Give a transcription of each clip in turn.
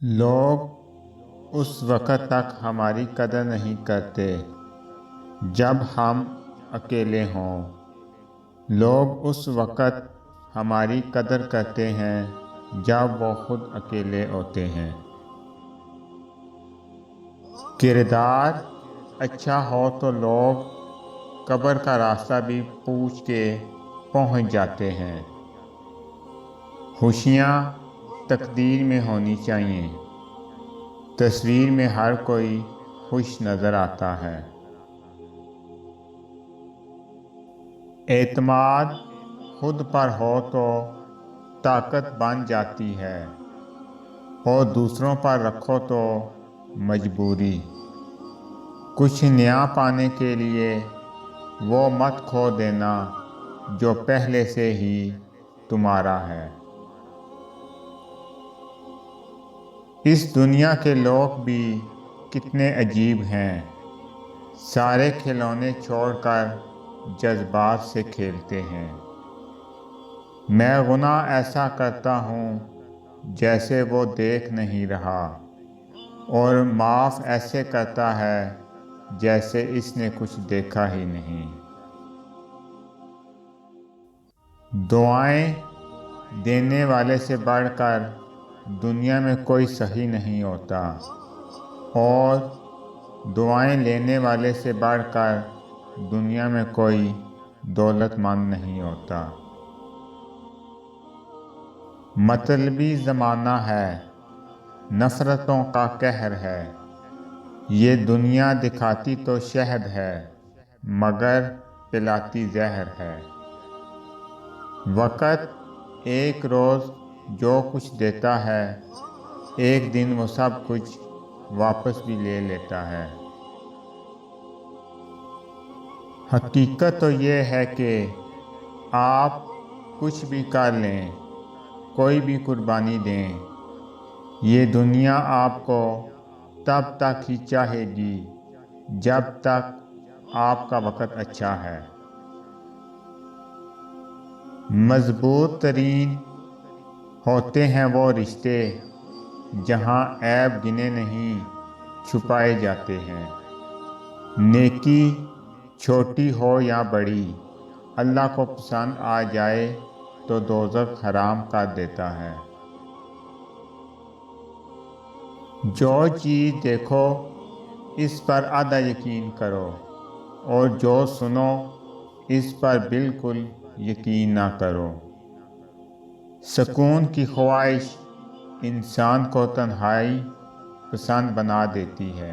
لوگ اس وقت تک ہماری قدر نہیں کرتے جب ہم اکیلے ہوں۔ لوگ اس وقت ہماری قدر کرتے ہیں جب وہ خود اکیلے ہوتے ہیں۔ کردار اچھا ہو تو لوگ قبر کا راستہ بھی پوچھ کے پہنچ جاتے ہیں۔ خوشیاں تقدیر میں ہونی چاہیے۔ تصویر میں ہر کوئی خوش نظر آتا ہے۔ اعتماد خود پر ہو تو طاقت بن جاتی ہے، اور دوسروں پر رکھو تو مجبوری۔ کچھ نیا پانے کے لیے وہ مت کھو دینا جو پہلے سے ہی تمہارا ہے۔ اس دنیا کے لوگ بھی کتنے عجیب ہیں، سارے کھلونے چھوڑ کر جذبات سے کھیلتے ہیں۔ میں گناہ ایسا کرتا ہوں جیسے وہ دیکھ نہیں رہا، اور معاف ایسے کرتا ہے جیسے اس نے کچھ دیکھا ہی نہیں۔ دعائیں دینے والے سے بڑھ کر دنیا میں کوئی سخی نہیں ہوتا، اور دعائیں لینے والے سے بڑھ کر دنیا میں کوئی دولت مند نہیں ہوتا۔ مطلبی زمانہ ہے، نفرتوں کا قہر ہے، یہ دنیا دکھاتی تو شہد ہے مگر پلاتی زہر ہے۔ وقت ایک روز جو کچھ دیتا ہے، ایک دن وہ سب کچھ واپس بھی لے لیتا ہے۔ حقیقت تو یہ ہے کہ آپ کچھ بھی کر لیں، کوئی بھی قربانی دیں، یہ دنیا آپ کو تب تک ہی چاہے گی جب تک آپ کا وقت اچھا ہے۔ مضبوط ترین ہوتے ہیں وہ رشتے جہاں عیب گنے نہیں چھپائے جاتے ہیں۔ نیکی چھوٹی ہو یا بڑی، اللہ کو پسند آ جائے تو دوزخ حرام کر دیتا ہے۔ جو چیز دیکھو اس پر آدھا یقین کرو، اور جو سنو اس پر بالکل یقین نہ کرو۔ سکون کی خواہش انسان کو تنہائی پسند بنا دیتی ہے۔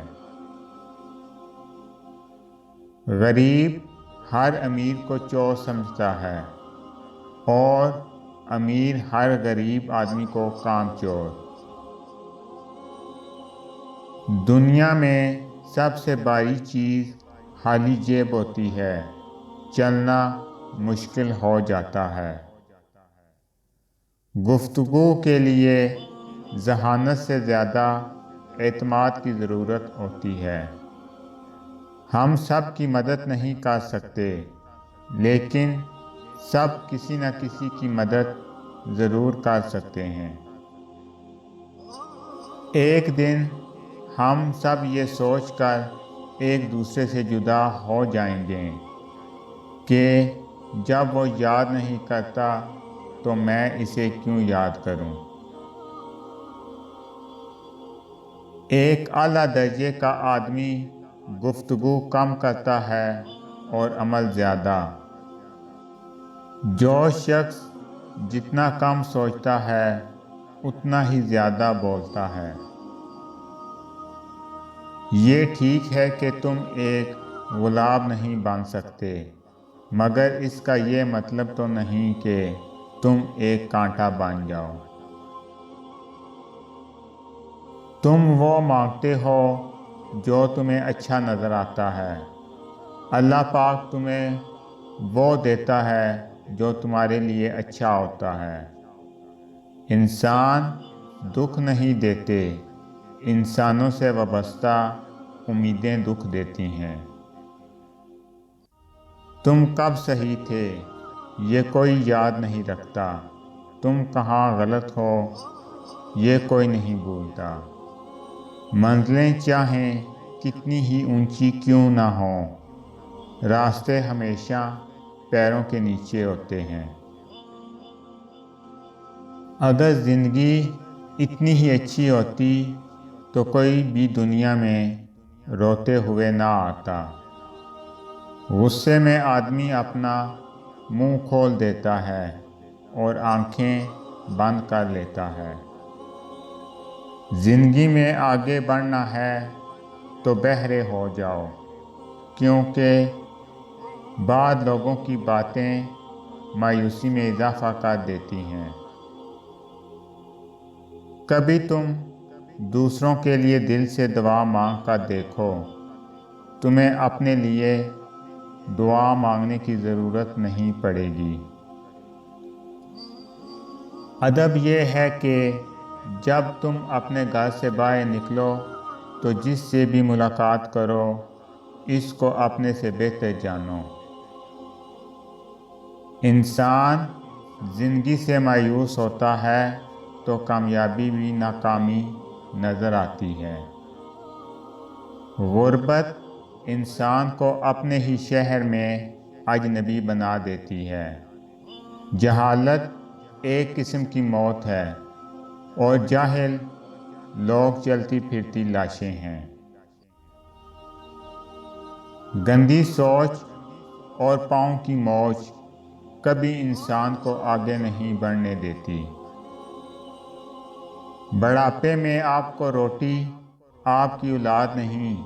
غریب ہر امیر کو چور سمجھتا ہے، اور امیر ہر غریب آدمی کو کامچور۔ دنیا میں سب سے باری چیز خالی جیب ہوتی ہے، چلنا مشکل ہو جاتا ہے۔ گفتگو کے لیے ذہانت سے زیادہ اعتماد کی ضرورت ہوتی ہے۔ ہم سب کی مدد نہیں کر سکتے، لیکن سب کسی نہ کسی کی مدد ضرور کر سکتے ہیں۔ ایک دن ہم سب یہ سوچ کر ایک دوسرے سے جدا ہو جائیں گے کہ جب وہ یاد نہیں کرتا تو میں اسے کیوں یاد کروں۔ ایک اعلیٰ درجے کا آدمی گفتگو کم کرتا ہے اور عمل زیادہ۔ جو شخص جتنا کم سوچتا ہے اتنا ہی زیادہ بولتا ہے۔ یہ ٹھیک ہے کہ تم ایک گلاب نہیں بن سکتے، مگر اس کا یہ مطلب تو نہیں کہ تم ایک کانٹا بن جاؤ۔ تم وہ مانگتے ہو جو تمہیں اچھا نظر آتا ہے، اللہ پاک تمہیں وہ دیتا ہے جو تمہارے لیے اچھا ہوتا ہے۔ انسان دکھ نہیں دیتے، انسانوں سے وابستہ امیدیں دکھ دیتی ہیں۔ تم کب صحیح تھے یہ کوئی یاد نہیں رکھتا، تم کہاں غلط ہو یہ کوئی نہیں بھولتا۔ منزلیں چاہیں کتنی ہی اونچی کیوں نہ ہوں، راستے ہمیشہ پیروں کے نیچے ہوتے ہیں۔ اگر زندگی اتنی ہی اچھی ہوتی تو کوئی بھی دنیا میں روتے ہوئے نہ آتا۔ غصے میں آدمی اپنا منہ کھول دیتا ہے اور آنکھیں بند کر لیتا ہے۔ زندگی میں آگے بڑھنا ہے تو بہرے ہو جاؤ، کیونکہ بعض لوگوں کی باتیں مایوسی میں اضافہ کر دیتی ہیں۔ کبھی تم دوسروں کے لیے دل سے دعا مانگ کر دیکھو، تمہیں اپنے لیے دعا مانگنے کی ضرورت نہیں پڑے گی۔ ادب یہ ہے کہ جب تم اپنے گھر سے باہر نکلو تو جس سے بھی ملاقات کرو اس کو اپنے سے بہتر جانو۔ انسان زندگی سے مایوس ہوتا ہے تو کامیابی بھی ناکامی نظر آتی ہے۔ غربت انسان کو اپنے ہی شہر میں اجنبی بنا دیتی ہے۔ جہالت ایک قسم کی موت ہے اور جاہل لوگ چلتی پھرتی لاشیں ہیں۔ گندی سوچ اور پاؤں کی موچ کبھی انسان کو آگے نہیں بڑھنے دیتی۔ بڑھاپے میں آپ کو روٹی آپ کی اولاد نہیں،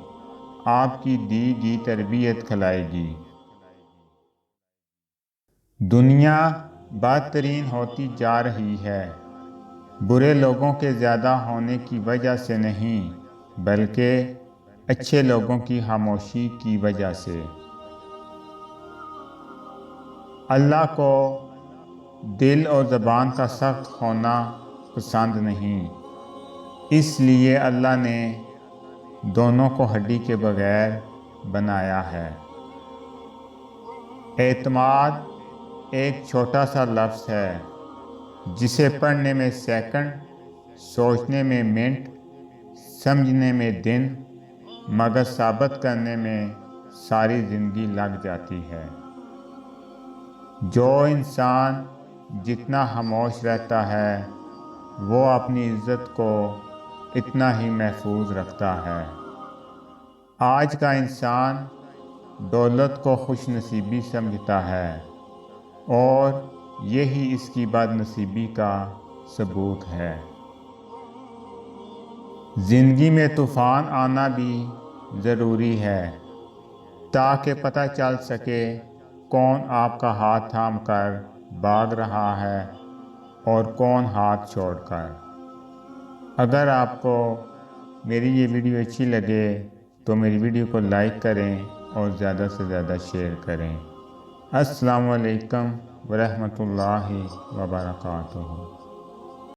آپ کی دی گئی تربیت کھلائے گی۔ دنیا بدترین ہوتی جا رہی ہے، برے لوگوں کے زیادہ ہونے کی وجہ سے نہیں بلکہ اچھے لوگوں کی خاموشی کی وجہ سے۔ اللہ کو دل اور زبان کا سخت ہونا پسند نہیں، اس لیے اللہ نے دونوں کو ہڈی کے بغیر بنایا ہے۔ اعتماد ایک چھوٹا سا لفظ ہے جسے پڑھنے میں سیکنڈ، سوچنے میں منٹ، سمجھنے میں دن، مگر ثابت کرنے میں ساری زندگی لگ جاتی ہے۔ جو انسان جتنا خاموش رہتا ہے وہ اپنی عزت کو اتنا ہی محفوظ رکھتا ہے۔ آج کا انسان دولت کو خوش نصیبی سمجھتا ہے اور یہی اس کی بد نصیبی کا ثبوت ہے۔ زندگی میں طوفان آنا بھی ضروری ہے تاکہ پتہ چل سکے کون آپ کا ہاتھ تھام کر بھاگ رہا ہے اور کون ہاتھ چھوڑ کر۔ اگر آپ کو میری یہ ویڈیو اچھی لگے تو میری ویڈیو کو لائک کریں اور زیادہ سے زیادہ شیئر کریں۔ السلام علیکم ورحمۃ اللہ وبرکاتہ۔